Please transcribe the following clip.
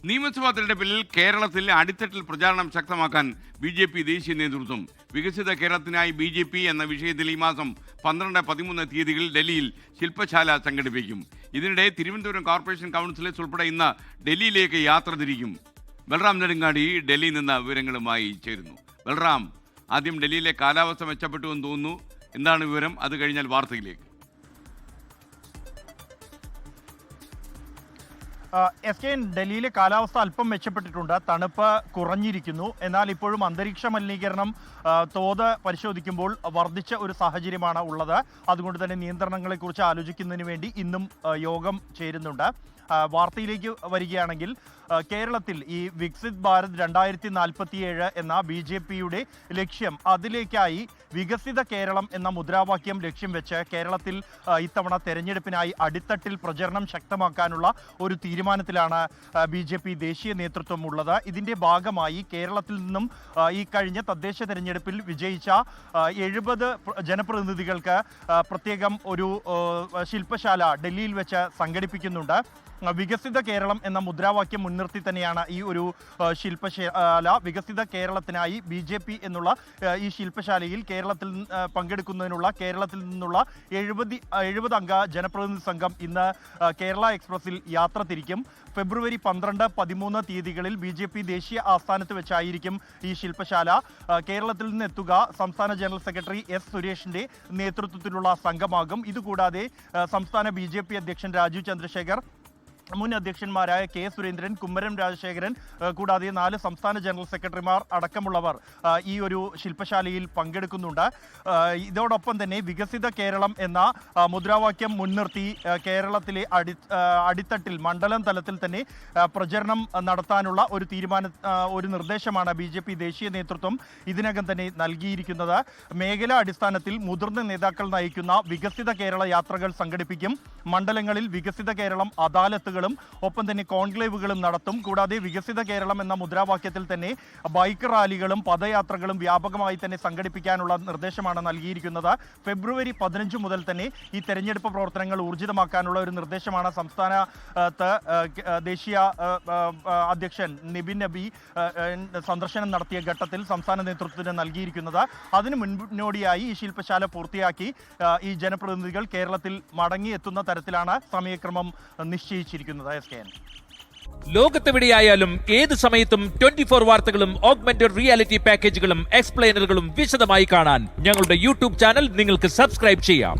നിയമസഭാ തെരഞ്ഞെടുപ്പിൽ കേരളത്തിൽ അടിത്തട്ടിൽ പ്രചാരണം ശക്തമാക്കാൻ BJP ദേശീയ നേതൃത്വം. വികസിത കേരളത്തിനായി BJP എന്ന വിഷയത്തിൽ ഈ മാസം 12, 13 തീയതികളിൽ ഡൽഹിയിൽ ശില്പശാല സംഘടിപ്പിക്കും. ഇതിനിടെ തിരുവനന്തപുരം കോർപ്പറേഷൻ കൗൺസിലേഴ്സ് ഉൾപ്പെടെ ഇന്ന് ഡൽഹിയിലേക്ക് യാത്ര തിരിക്കും. ബൽറാം നെടുങ്ങാടി ഡൽഹിയിൽ നിന്ന് വിവരങ്ങളുമായി ചേരുന്നു. ബൽറാം, ആദ്യം ഡൽഹിയിലെ കാലാവസ്ഥ മെച്ചപ്പെട്ടു എന്ന് തോന്നുന്നു. എന്താണ് വിവരം? അത് കഴിഞ്ഞാൽ വാർത്തയിലേക്ക്. ഡൽഹിയിലെ കാലാവസ്ഥ അല്പം മെച്ചപ്പെട്ടിട്ടുണ്ട്. തണുപ്പ് കുറഞ്ഞിരിക്കുന്നു. എന്നാൽ ഇപ്പോഴും അന്തരീക്ഷ മലിനീകരണം തോത് പരിശോധിക്കുമ്പോൾ വർദ്ധിച്ച ഒരു സാഹചര്യമാണ് ഉള്ളത്. അതുകൊണ്ട് തന്നെ നിയന്ത്രണങ്ങളെക്കുറിച്ച് ആലോചിക്കുന്നതിന് വേണ്ടി ഇന്നും യോഗം ചേരുന്നുണ്ട്. വാർത്തയിലേക്ക് വരികയാണെങ്കിൽ, കേരളത്തിൽ ഈ വികസിത് ഭാരത് 2047 എന്ന BJPയുടെ ലക്ഷ്യം, അതിലേക്കായി വികസിത കേരളം എന്ന മുദ്രാവാക്യം ലക്ഷ്യം വെച്ച് കേരളത്തിൽ ഇത്തവണ തെരഞ്ഞെടുപ്പിനായി അടിത്തട്ടിൽ പ്രചരണം ശക്തമാക്കാനുള്ള ഒരു തീരുമാനത്തിലാണ് BJP ദേശീയ നേതൃത്വം ഉള്ളത്. ഇതിൻ്റെ ഭാഗമായി കേരളത്തിൽ നിന്നും ഈ കഴിഞ്ഞ തദ്ദേശ തെരഞ്ഞെടുപ്പിൽ വിജയിച്ച 70 ജനപ്രതിനിധികൾക്ക് പ്രത്യേകം ഒരു ശില്പശാല ഡൽഹിയിൽ വെച്ച് സംഘടിപ്പിക്കുന്നുണ്ട്. വികസിത കേരളം എന്ന മുദ്രാവാക്യം മുൻനിർത്തി തന്നെയാണ് ഈ ഒരു ശില്പശാല. വികസിത കേരളത്തിനായി BJP എന്നുള്ള ഈ ശില്പശാലയിൽ കേരളത്തിൽ പങ്കെടുക്കുന്നതിനുള്ള കേരളത്തിൽ നിന്നുള്ള 70 അംഗ ജനപ്രതിനിധി സംഘം ഇന്ന് കേരള എക്സ്പ്രസിൽ യാത്ര തിരിക്കും. ഫെബ്രുവരി 12, 13 തീയതികളിൽ BJP ദേശീയ ആസ്ഥാനത്ത് വെച്ചായിരിക്കും ഈ ശില്പശാല. കേരളത്തിൽ നിന്ന് എത്തുക സംസ്ഥാന ജനറൽ സെക്രട്ടറി S. സുരേഷിന്റെ നേതൃത്വത്തിലുള്ള സംഘമാകും. ഇതുകൂടാതെ സംസ്ഥാന BJP അധ്യക്ഷൻ രാജീവ് ചന്ദ്രശേഖർ, മുൻ അധ്യക്ഷന്മാരായ K. സുരേന്ദ്രൻ, കുമ്മനം രാജശേഖരൻ, കൂടാതെ 4 സംസ്ഥാന ജനറൽ സെക്രട്ടറിമാർ അടക്കമുള്ളവർ ഈ ഒരു ശില്പശാലയിൽ പങ്കെടുക്കുന്നുണ്ട്. ഇതോടൊപ്പം തന്നെ വികസിത കേരളം എന്ന മുദ്രാവാക്യം മുൻനിർത്തി കേരളത്തിലെ അടിത്തട്ടിൽ മണ്ഡലം തലത്തിൽ തന്നെ പ്രചരണം നടത്താനുള്ള ഒരു നിർദ്ദേശമാണ് BJP ദേശീയ നേതൃത്വം ഇതിനകം തന്നെ നൽകിയിരിക്കുന്നത്. മേഖലാ അടിസ്ഥാനത്തിൽ മുതിർന്ന നേതാക്കൾ നയിക്കുന്ന വികസിത കേരള യാത്രകൾ സംഘടിപ്പിക്കും. മണ്ഡലങ്ങളിൽ വികസിത കേരളം അദാലത്തുകളും ഒപ്പം തന്നെ കോൺക്ലേവുകളും നടത്തും. കൂടാതെ വികസിത കേരളം എന്ന മുദ്രാവാക്യത്തിൽ തന്നെ ബൈക്ക് റാലികളും പദയാത്രകളും വ്യാപകമായി തന്നെ സംഘടിപ്പിക്കാനുള്ള നിർദ്ദേശമാണ് നൽകിയിരിക്കുന്നത്. ഫെബ്രുവരി 15 മുതൽ തന്നെ ഈ തെരഞ്ഞെടുപ്പ് പ്രവർത്തനങ്ങൾ ഊർജിതമാക്കാനുള്ള ഒരു നിർദ്ദേശമാണ് സംസ്ഥാനത്ത് ദേശീയ അധ്യക്ഷൻ നിബിൻ നബി സന്ദർശനം നടത്തിയ ഘട്ടത്തിൽ സംസ്ഥാന നേതൃത്വത്തിന് നൽകിയിരിക്കുന്നത്. അതിന് മുന്നോടിയായി ഈ ശില്പശാല പൂർത്തിയാക്കി ഈ ജനപ്രതിനിധികൾ കേരളത്തിൽ മടങ്ങിയെത്തുന്ന തരത്തിലാണ് സമയക്രമം നിശ്ചയിച്ചിരിക്കുന്നത്. ലോകത്തെവിടെയായാലും ഏത് സമയത്തും 24 വാർത്തകളും ഓഗ്മെന്റഡ് റിയാലിറ്റി പാക്കേജുകളും എക്സ്പ്ലെയിനറുകളും വിശദമായി കാണാൻ ഞങ്ങളുടെ YouTube ചാനൽ നിങ്ങൾക്ക് സബ്സ്ക്രൈബ് ചെയ്യാം.